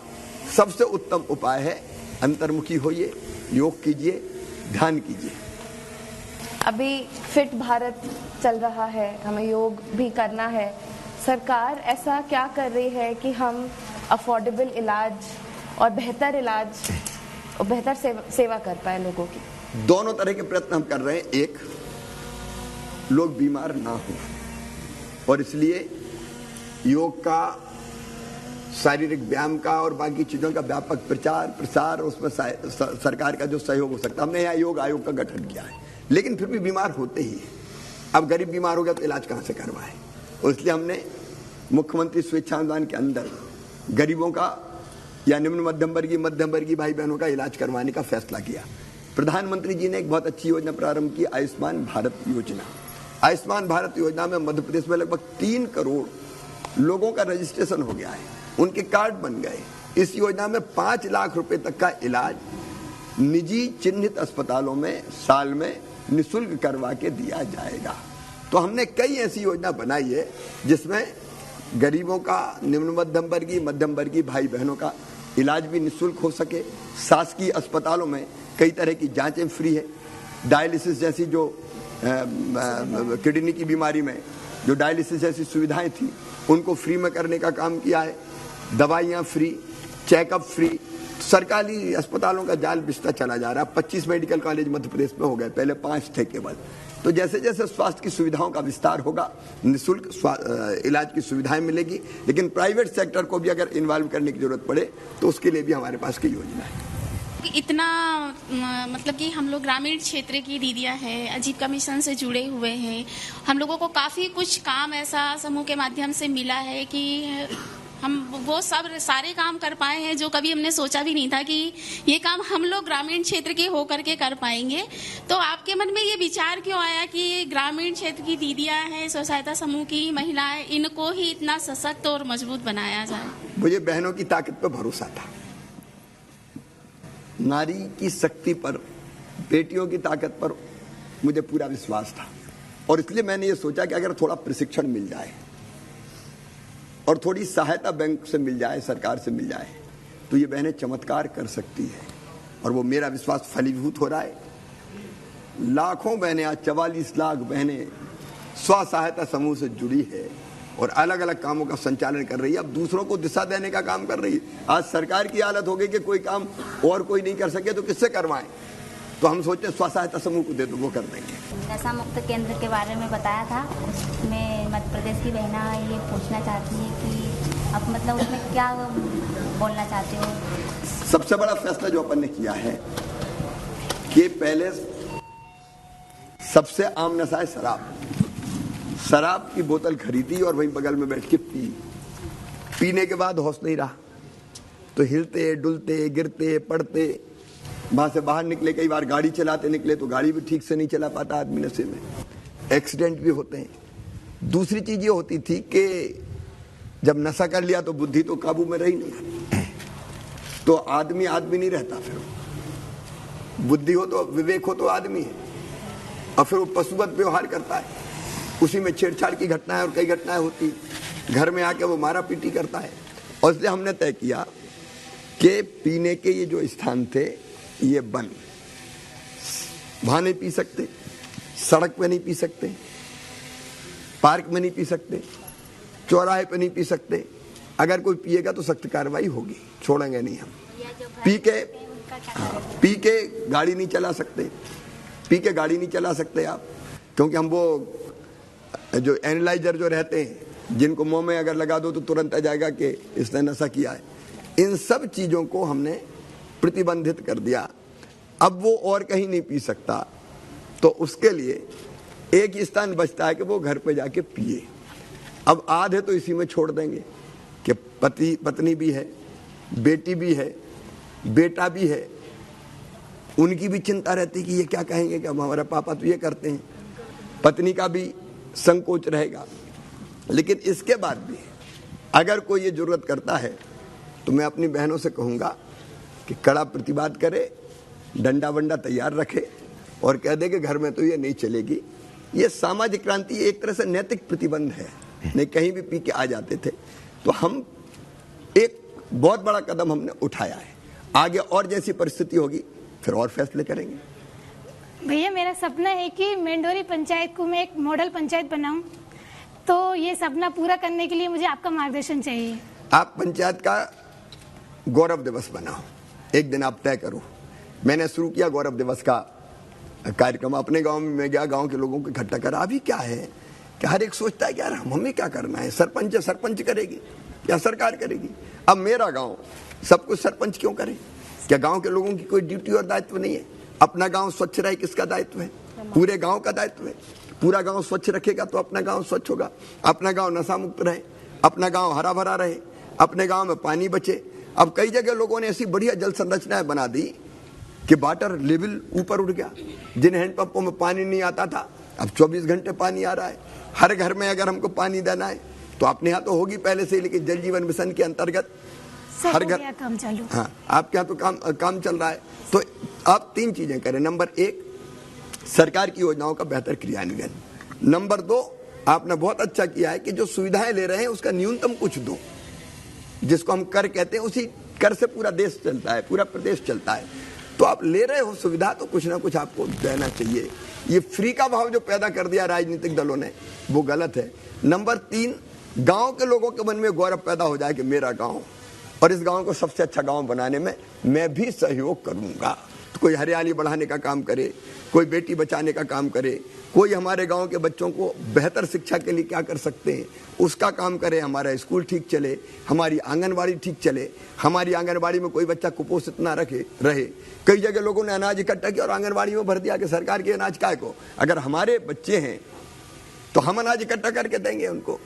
सबसे उत्तम उपाय है अंतर्मुखी होइए, योग कीजिए, ध्यान कीजिए। अभी फिट भारत चल रहा है, हमें योग भी करना है। सरकार ऐसा क्या कर रही है कि हम अफोर्डेबल इलाज और बेहतर इलाज और बेहतर सेवा कर पाए लोगों की? दोनों तरह के प्रयत्न हम कर रहे हैं। एक, लोग बीमार ना हो, और इसलिए योग का, शारीरिक व्यायाम का और बाकी चीजों का व्यापक प्रचार प्रसार, उसमें सरकार का जो सहयोग हो सकता है। हमने यहाँ योग आयोग का गठन किया है, लेकिन फिर भी बीमार होते ही है। अब गरीब बीमार हो गया तो इलाज कहाँ से करवाए, और इसलिए हमने मुख्यमंत्री स्वेच्छा अनुदान के अंदर गरीबों का या निम्न मध्यम वर्गीय भाई बहनों का इलाज करवाने का फैसला किया। प्रधानमंत्री जी ने एक बहुत अच्छी योजना प्रारंभ की, आयुष्मान भारत योजना। आयुष्मान भारत योजना में मध्य प्रदेश में लगभग 3 करोड़ लोगों का रजिस्ट्रेशन हो गया है, उनके कार्ड बन गए। इस योजना में 5 लाख रुपए तक का इलाज निजी चिन्हित अस्पतालों में साल में निःशुल्क करवा के दिया जाएगा। तो हमने कई ऐसी योजना बनाई है जिसमें गरीबों का, निम्न मध्यम वर्गीय भाई बहनों का इलाज भी निःशुल्क हो सके। शासकीय अस्पतालों में कई तरह की जांचें फ्री है। डायलिसिस जैसी जो किडनी की बीमारी में जो डायलिसिस जैसी सुविधाएं थी, उनको फ्री में करने का काम किया है। दवाइयाँ फ्री, चेकअप फ्री। सरकारी अस्पतालों का जाल बिस्ता चला जा रहा है। 25 मेडिकल कॉलेज मध्य प्रदेश में हो गए, पहले 5 थे केवल। तो जैसे जैसे स्वास्थ्य की सुविधाओं का विस्तार होगा, निःशुल्क इलाज की सुविधाएं मिलेगी। लेकिन प्राइवेट सेक्टर को भी अगर इन्वॉल्व करने की जरूरत पड़े तो उसके लिए भी हमारे पास की योजना है। इतना मतलब कि हम लोग ग्रामीण क्षेत्र की दीदियां हैं, आजीविका मिशन से जुड़े हुए हैं। हम लोगों को काफ़ी कुछ काम ऐसा समूह के माध्यम से मिला है कि हम वो सब सारे काम कर पाए हैं जो कभी हमने सोचा भी नहीं था कि ये काम हम लोग ग्रामीण क्षेत्र के होकर के कर पाएंगे। तो आपके मन में ये विचार क्यों आया कि ग्रामीण क्षेत्र की दीदियां हैं, स्व सहायता समूह की महिलाएं, इनको ही इतना सशक्त और मजबूत बनाया जाए? मुझे बहनों की ताकत पर भरोसा था, नारी की शक्ति पर, बेटियों की ताकत पर मुझे पूरा विश्वास था। और इसलिए मैंने ये सोचा कि अगर थोड़ा प्रशिक्षण मिल जाए और थोड़ी सहायता बैंक से मिल जाए, सरकार से मिल जाए, तो ये बहनें चमत्कार कर सकती है। और वो मेरा विश्वास फलीभूत हो रहा है। लाखों बहनें, आज 44 लाख बहनें स्व सहायता समूह से जुड़ी है और अलग अलग कामों का संचालन कर रही है। अब दूसरों को दिशा देने का काम कर रही है। आज सरकार की हालत हो गई कि कोई काम और कोई नहीं कर सके तो किससे करवाएं, तो हम सोचते हैं स्व सहायता समूह को दे दो, वो कर देंगे। नशा मुक्त केंद्र के बारे में बताया था, उसमें मध्य प्रदेश की बहना ये पूछना चाहती है कि आप मतलब उसमें क्या बोलना चाहते हो? सबसे बड़ा फैसला जो अपन ने किया है कि पहले सबसे आम नशा है शराब। शराब की बोतल खरीदी और वहीं बगल में बैठ के पीने के बाद होश नहीं रहा, तो हिलते डुलते गिरते पड़ते वहां से बाहर निकले, कई बार गाड़ी चलाते निकले तो गाड़ी भी ठीक से नहीं चला पाता आदमी, नशे में एक्सीडेंट भी होते हैं। दूसरी चीज ये होती थी कि जब नशा कर लिया तो बुद्धि तो काबू में रही नहीं, तो आदमी नहीं रहता। फिर बुद्धि हो तो विवेक हो तो आदमी है, और फिर वो पशुवत व्यवहार करता है। उसी में छेड़छाड़ की घटनाएं और कई घटनाएं होती। घर में आके वो मारा पीटी करता है। और इसलिए हमने तय किया कि पीने के ये जो स्थान थे ये बंद, वहां नहीं पी सकते, सड़क पे नहीं पी सकते, पार्क में नहीं पी सकते, चौराहे पे नहीं पी सकते। अगर कोई पिएगा तो सख्त कार्रवाई होगी, छोड़ेंगे नहीं हम। पी के गाड़ी नहीं चला सकते, पी के गाड़ी नहीं चला सकते आप, क्योंकि हम वो जो एनालाइजर जो रहते हैं जिनको मुंह में अगर लगा दो तो तुरंत आ जाएगा कि इसने नशा किया है। इन सब चीजों को हमने प्रतिबंधित कर दिया। अब वो और कहीं नहीं पी सकता, तो उसके लिए एक स्थान बचता है कि वो घर पे जाके पिए। अब आधे तो इसी में छोड़ देंगे कि पति पत्नी भी है, बेटी भी है, बेटा भी है, उनकी भी चिंता रहती कि ये क्या कहेंगे कि हमारा पापा तो ये करते हैं, पत्नी का भी संकोच रहेगा। लेकिन इसके बाद भी अगर कोई ये जरूरत करता है तो मैं अपनी बहनों से कहूँगा कि कड़ा प्रतिवाद करे, डंडा वंडा तैयार रखे और कह दे कि घर में तो ये नहीं चलेगी। ये सामाजिक क्रांति एक तरह से नैतिक प्रतिबंध है, नहीं कहीं भी पी के आ जाते थे। तो हम एक बहुत बड़ा कदम हमने उठाया है, आगे और जैसी परिस्थिति होगी फिर और फैसले करेंगे। भैया मेरा सपना है कि मेंढोरी पंचायत को मैं एक मॉडल पंचायत बनाऊं, तो ये सपना पूरा करने के लिए मुझे आपका मार्गदर्शन चाहिए। आप पंचायत का गौरव दिवस बनाओ, एक दिन आप तय करो। मैंने शुरू किया गौरव दिवस का कार्यक्रम अपने गांव में। मैं गया, गांव के लोगों को इकट्ठा करा। अभी क्या है कि हर एक सोचता है कि यार हमें क्या करना है, सरपंच करेगी या सरकार करेगी। अब मेरा गांव, सब कुछ सरपंच क्यों करे? क्या गांव के लोगों की कोई ड्यूटी और दायित्व नहीं है? अपना गांव स्वच्छ रहे किसका दायित्व है? पूरे गांव का दायित्व है। पूरा गांव स्वच्छ रखेगा तो अपना गांव स्वच्छ होगा, अपना गांव नशा मुक्त रहे, अपना गांव हरा भरा रहे, अपने गांव में पानी बचे। अब कई जगह लोगों ने ऐसी बढ़िया जल संरचनाएं बना दी कि वाटर लेवल ऊपर उठ गया। जिन हैंडपंपों में पानी नहीं आता था अब 24 घंटे पानी आ रहा है। हर घर में अगर हमको पानी देना है तो अपने यहाँ तो होगी पहले से, लेकिन जल जीवन मिशन के अंतर्गत हर घर काम चालू। हाँ, आपके यहाँ तो काम चल रहा है। तो आप 3 चीजें करें। नंबर 1, सरकार की योजनाओं का बेहतर क्रियान्वयन। नंबर 2, आपने बहुत अच्छा किया है कि जो सुविधाएं ले रहे हैं उसका न्यूनतम कुछ दो, जिसको हम कर कहते हैं। उसी कर से पूरा देश चलता है, पूरा प्रदेश चलता है। तो आप ले रहे हो सुविधा तो कुछ ना कुछ आपको देना चाहिए। ये फ्री का भाव जो पैदा कर दिया राजनीतिक दलों ने वो गलत है। नंबर 3, गांव के लोगों के मन में गौरव पैदा हो जाए कि मेरा गांव, और इस गांव को सबसे अच्छा गांव बनाने में मैं भी सहयोग करूंगा। तो कोई हरियाली बढ़ाने का काम करे, कोई बेटी बचाने का काम करे, कोई हमारे गांव के बच्चों को बेहतर शिक्षा के लिए क्या कर सकते हैं उसका काम करे, हमारा स्कूल ठीक चले, हमारी आंगनबाड़ी ठीक चले, हमारी आंगनबाड़ी में कोई बच्चा कुपोषित ना रहे। कई जगह लोगों ने अनाज इकट्ठा किया और आंगनबाड़ी में भर दिया कि सरकार के अनाज काय को, अगर हमारे बच्चे हैं तो हम अनाज इकट्ठा करके देंगे उनको।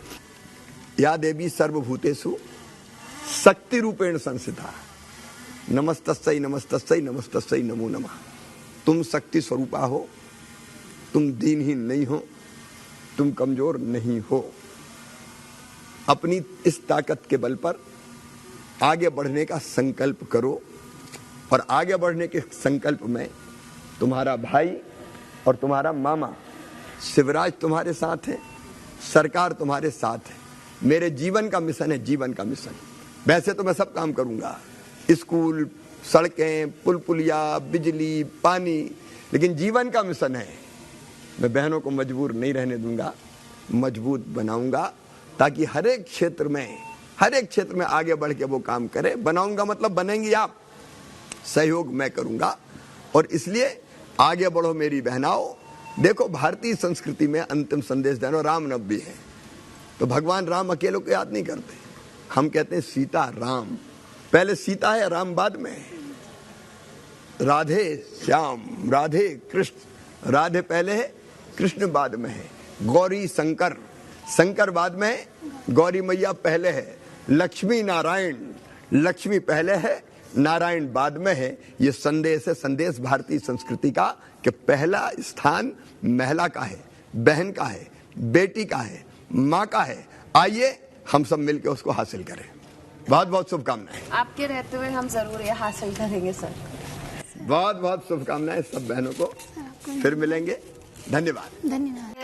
या देवी सर्वभूतेषु शक्ति रूपेण संस्थिता, नमस्तस्यै नमस्तस्यै नमस्तस्यै नमो नमः। तुम शक्ति स्वरूपा हो, तुम दीनहीन नहीं हो, तुम कमजोर नहीं हो। अपनी इस ताकत के बल पर आगे बढ़ने का संकल्प करो, और आगे बढ़ने के संकल्प में तुम्हारा भाई और तुम्हारा मामा शिवराज तुम्हारे साथ है, सरकार तुम्हारे साथ है। मेरे जीवन का मिशन है, जीवन का मिशन। वैसे तो मैं सब काम करूंगा, स्कूल, सड़कें, पुल पुलिया, बिजली, पानी, लेकिन जीवन का मिशन है। मैं बहनों को मजबूर नहीं रहने दूंगा, मजबूत बनाऊंगा, ताकि हर एक क्षेत्र में आगे बढ़ के वो काम करे। बनाऊंगा मतलब बनेंगी आप, सहयोग मैं करूंगा। और इसलिए आगे बढ़ो मेरी बहनाओं। देखो, भारतीय संस्कृति में अंतिम संदेश देना रामनवमी है, तो भगवान राम अकेले को याद नहीं करते, हम कहते हैं सीता राम। पहले सीता है, राम बाद में है। राधे श्याम, राधे कृष्ण, राधे पहले है, कृष्ण बाद में है। गौरी शंकर, शंकर बाद में है, गौरी मैया पहले है। लक्ष्मी नारायण, लक्ष्मी पहले है, नारायण बाद में है। ये संदेश है, संदेश भारतीय संस्कृति का, कि पहला स्थान महिला का है, बहन का है, बेटी का है, माँ का है। आइए हम सब मिलकर उसको हासिल करें। बहुत बहुत शुभकामनाएं। आपके रहते हुए हम जरूर ये हासिल करेंगे सर। बहुत बहुत शुभकामनाएं सब बहनों को। फिर मिलेंगे। धन्यवाद। धन्यवाद।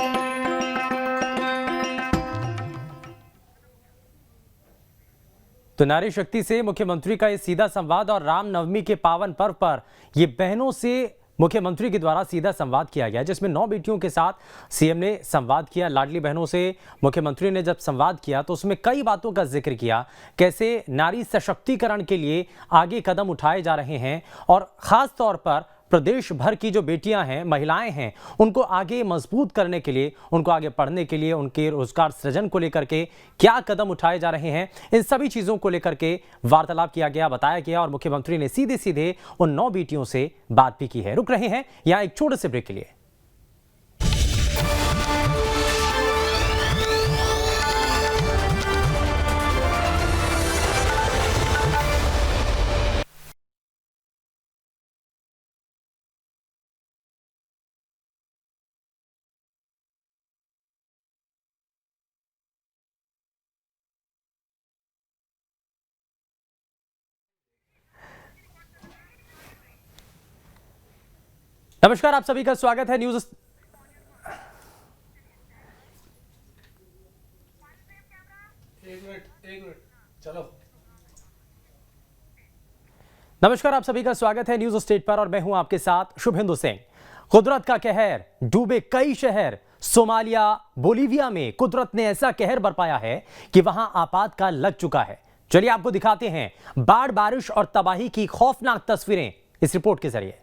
तो नारी शक्ति से मुख्यमंत्री का ये सीधा संवाद और रामनवमी के पावन पर्व पर ये बहनों से मुख्यमंत्री के द्वारा सीधा संवाद किया गया, जिसमें 9 बेटियों के साथ सीएम ने संवाद किया। लाडली बहनों से मुख्यमंत्री ने जब संवाद किया तो उसमें कई बातों का जिक्र किया, कैसे नारी सशक्तिकरण के लिए आगे कदम उठाए जा रहे हैं और खास तौर पर प्रदेश भर की जो बेटियां हैं, महिलाएं हैं, उनको आगे मजबूत करने के लिए, उनको आगे पढ़ने के लिए, उनके रोजगार सृजन को लेकर के क्या कदम उठाए जा रहे हैं, इन सभी चीजों को लेकर के वार्तालाप किया गया, बताया गया और मुख्यमंत्री ने सीधे सीधे उन 9 बेटियों से बात भी की है। रुक रहे हैं यहां एक छोटे से ब्रेक के लिए। नमस्कार, आप सभी का स्वागत है न्यूज नमस्कार, आप सभी का स्वागत है न्यूज स्टेट पर और मैं हूं आपके साथ शुभेंदु सिंह। कुदरत का कहर, डूबे कई शहर। सोमालिया, बोलीविया में कुदरत ने ऐसा कहर बरपाया है कि वहां आपातकाल लग चुका है। चलिए आपको दिखाते हैं बाढ़, बारिश और तबाही की खौफनाक तस्वीरें इस रिपोर्ट के जरिए।